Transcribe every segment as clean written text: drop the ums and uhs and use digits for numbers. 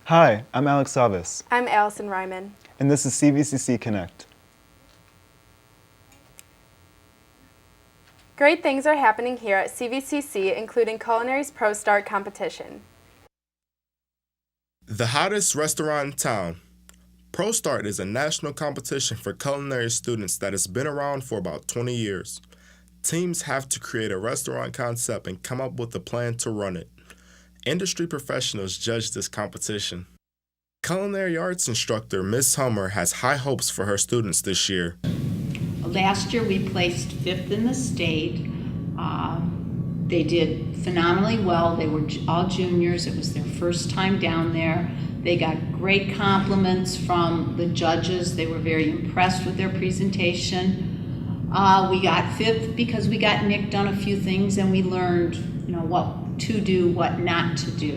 Hi, I'm Alex Savis. I'm Allison Ryman. And this is CVCC Connect. Great things are happening here at CVCC, including Culinary's Pro Start competition. The hottest restaurant in town. Pro Start is a national competition for culinary students that has been around for about 20 years. Teams have to create a restaurant concept and come up with a plan to run it. Industry professionals judge this competition. Culinary arts instructor Ms. Hummer has high hopes for her students this year. Last year we placed 5th in the state. They did phenomenally well. They were all juniors. It was their first time down there. They got great compliments from the judges. They were very impressed with their presentation. We got 5th because we got nicked on a few things and we learned, what to do, what not to do.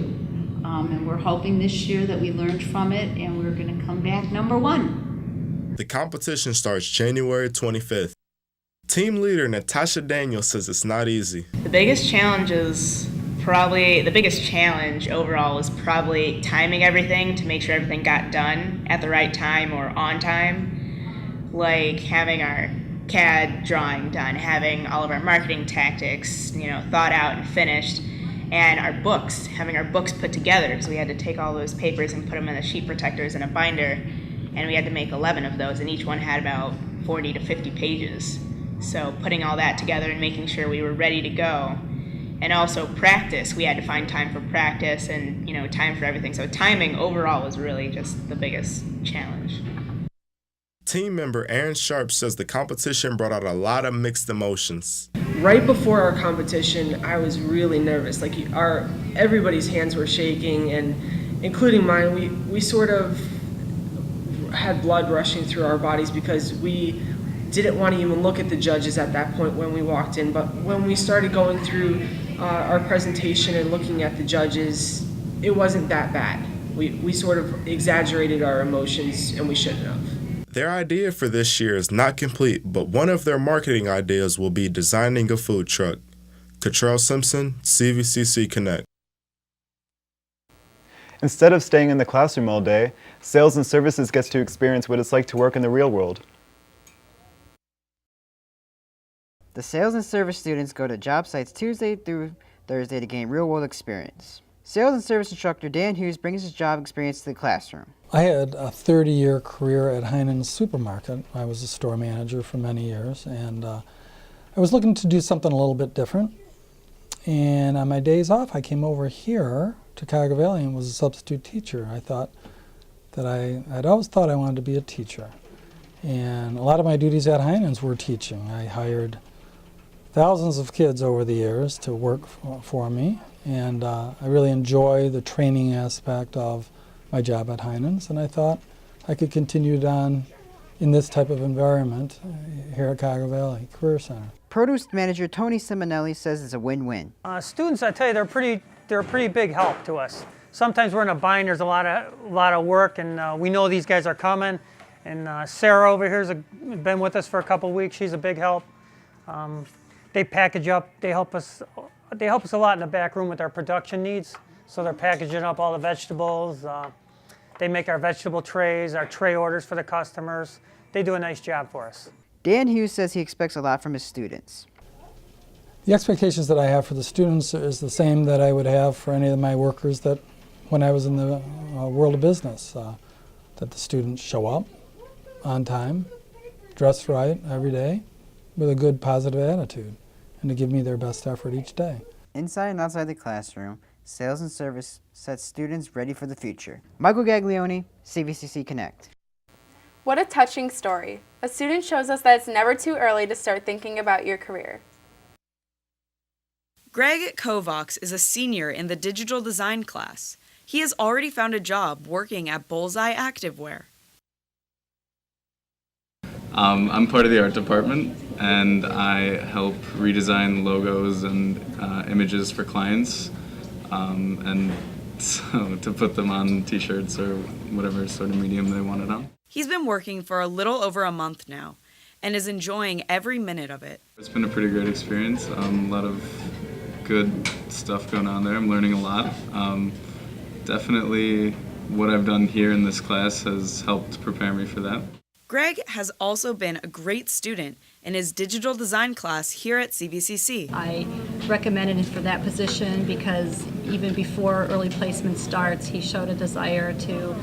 And we're hoping this year that we learned from it and we're going to come back number 1. The competition starts January 25th. Team leader Natasha Daniel says it's not easy. The biggest challenge overall was probably timing everything to make sure everything got done at the right time or on time. Like having our CAD drawing done, having all of our marketing tactics, thought out and finished, and having our books put together, because we had to take all those papers and put them in the sheet protectors in a binder, and we had to make 11 of those, and each one had about 40 to 50 pages. So putting all that together and making sure we were ready to go. And also practice, we had to find time for practice and time for everything. So timing overall was really just the biggest challenge. Team member Aaron Sharpe says the competition brought out a lot of mixed emotions. Right before our competition, I was really nervous. Everybody's hands were shaking, and including mine. We sort of had blood rushing through our bodies because we didn't want to even look at the judges at that point when we walked in. But when we started going through our presentation and looking at the judges, it wasn't that bad. We sort of exaggerated our emotions, and we shouldn't have. Their idea for this year is not complete, but one of their marketing ideas will be designing a food truck. Cottrell Simpson, CVCC Connect. Instead of staying in the classroom all day, Sales and Services gets to experience what it's like to work in the real world. The Sales and Service students go to job sites Tuesday through Thursday to gain real-world experience. Sales and Service instructor Dan Hughes brings his job experience to the classroom. I had a 30-year career at Heinen's Supermarket. I was a store manager for many years, and I was looking to do something a little bit different. And on my days off, I came over here to Cuyahoga Valley and was a substitute teacher. I thought that I'd always thought I wanted to be a teacher. And a lot of my duties at Heinen's were teaching. I hired thousands of kids over the years to work for me, and I really enjoy the training aspect of my job at Heinen's, and I thought I could continue it on in this type of environment here at Cuyahoga Valley Career Center. Produce manager Tony Simonelli says it's a win-win. Students, I tell you, they're a pretty big help to us. Sometimes we're in a bind, there's a lot of work, and we know these guys are coming. And Sarah over here's been with us for a couple weeks. She's a big help. They package up. They help us a lot in the back room with our production needs. So they're packaging up all the vegetables. They make our vegetable trays, our tray orders for the customers. They do a nice job for us. Dan Hughes says he expects a lot from his students. The expectations that I have for the students is the same that I would have for any of my workers that when I was in the world of business, that the students show up on time, dress right every day, with a good positive attitude, and to give me their best effort each day. Inside and outside the classroom, Sales and Service sets students ready for the future. Michael Gaglione, CVCC Connect. What a touching story. A student shows us that it's never too early to start thinking about your career. Greg Kovacs is a senior in the digital design class. He has already found a job working at Bullseye Activewear. I'm part of the art department, and I help redesign logos and images for clients, and so to put them on t-shirts or whatever sort of medium they want it on. He's been working for a little over a month now and is enjoying every minute of it. It's been a pretty great experience, a lot of good stuff going on there. I'm learning a lot. Definitely what I've done here in this class has helped prepare me for that. Greg has also been a great student in his digital design class here at CVCC. I recommended him for that position because even before early placement starts, he showed a desire to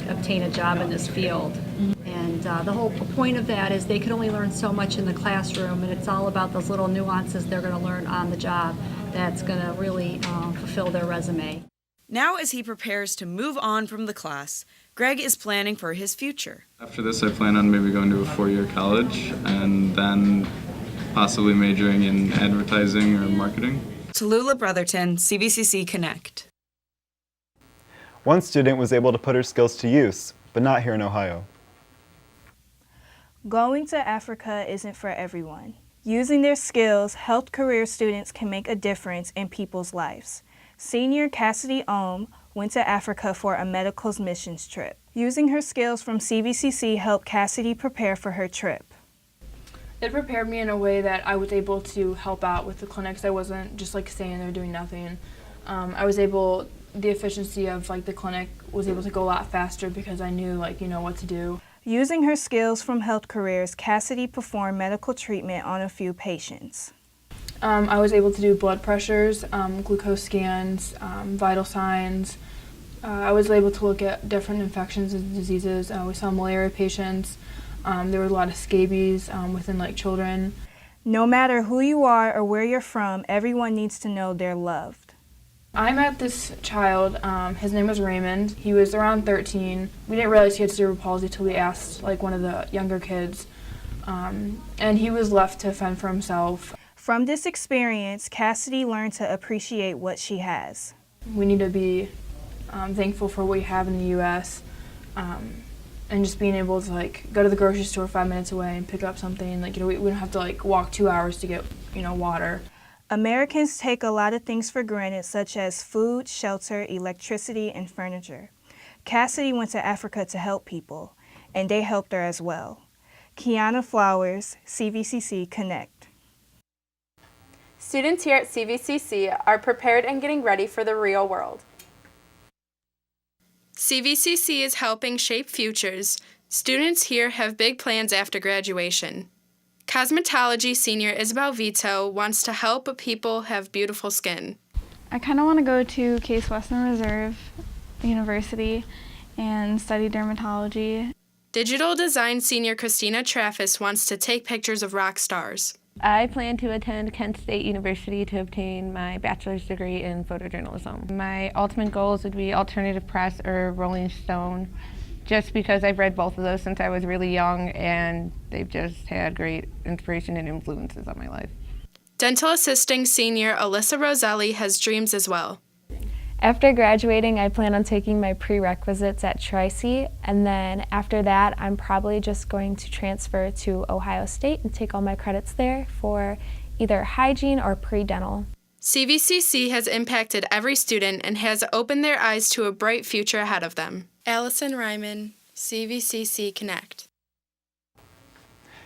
obtain a job in this field. And the whole point of that is they can only learn so much in the classroom, and it's all about those little nuances they're going to learn on the job that's going to really fulfill their resume. Now, as he prepares to move on from the class, Greg is planning for his future. After this, I plan on maybe going to a 4-year college and then possibly majoring in advertising or marketing. Tallulah Brotherton, CVCC Connect. One student was able to put her skills to use, but not here in Ohio. Going to Africa isn't for everyone. Using their skills, health career students can make a difference in people's lives. Senior Cassidy went to Africa for a medicals missions trip. Using her skills from CVCC helped Cassidy prepare for her trip. It prepared me in a way that I was able to help out with the clinics. I wasn't just like staying there doing nothing. The efficiency of the clinic was able to go a lot faster because I knew what to do. Using her skills from health careers, Cassidy performed medical treatment on a few patients. I was able to do blood pressures, glucose scans, vital signs. I was able to look at different infections and diseases. We saw malaria patients. There were a lot of scabies within children. No matter who you are or where you're from, everyone needs to know they're loved. I met this child. His name was Raymond. He was around 13. We didn't realize he had cerebral palsy until we asked one of the younger kids. And he was left to fend for himself. From this experience, Cassidy learned to appreciate what she has. We need to be thankful for what we have in the U.S. And just being able to go to the grocery store 5 minutes away and pick up something. We don't have to walk 2 hours to get water. Americans take a lot of things for granted, such as food, shelter, electricity, and furniture. Cassidy went to Africa to help people, and they helped her as well. Kiana Flowers, CVCC Connect. Students here at CVCC are prepared and getting ready for the real world. CVCC is helping shape futures. Students here have big plans after graduation. Cosmetology senior Isabel Vito wants to help people have beautiful skin. I kind of want to go to Case Western Reserve University and study dermatology. Digital design senior CRISTINA TRAFFIS wants to take pictures of rock stars. I plan to attend Kent State University to obtain my bachelor's degree in photojournalism. My ultimate goals would be Alternative Press or Rolling Stone, just because I've read both of those since I was really young, and they've just had great inspiration and influences on my life. Dental assisting senior Alyssa Roselli has dreams as well. After graduating, I plan on taking my prerequisites at Tri-C, and then after that, I'm probably just going to transfer to Ohio State and take all my credits there for either hygiene or pre-dental. CVCC has impacted every student and has opened their eyes to a bright future ahead of them. Allison Ryman, CVCC Connect.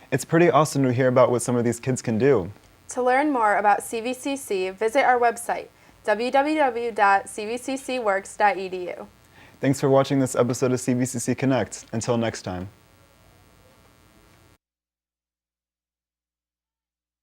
It's pretty awesome to hear about what some of these kids can do. To learn more about CVCC, visit our website, www.cvccworks.edu. Thanks for watching this episode of CVCC Connect. Until next time.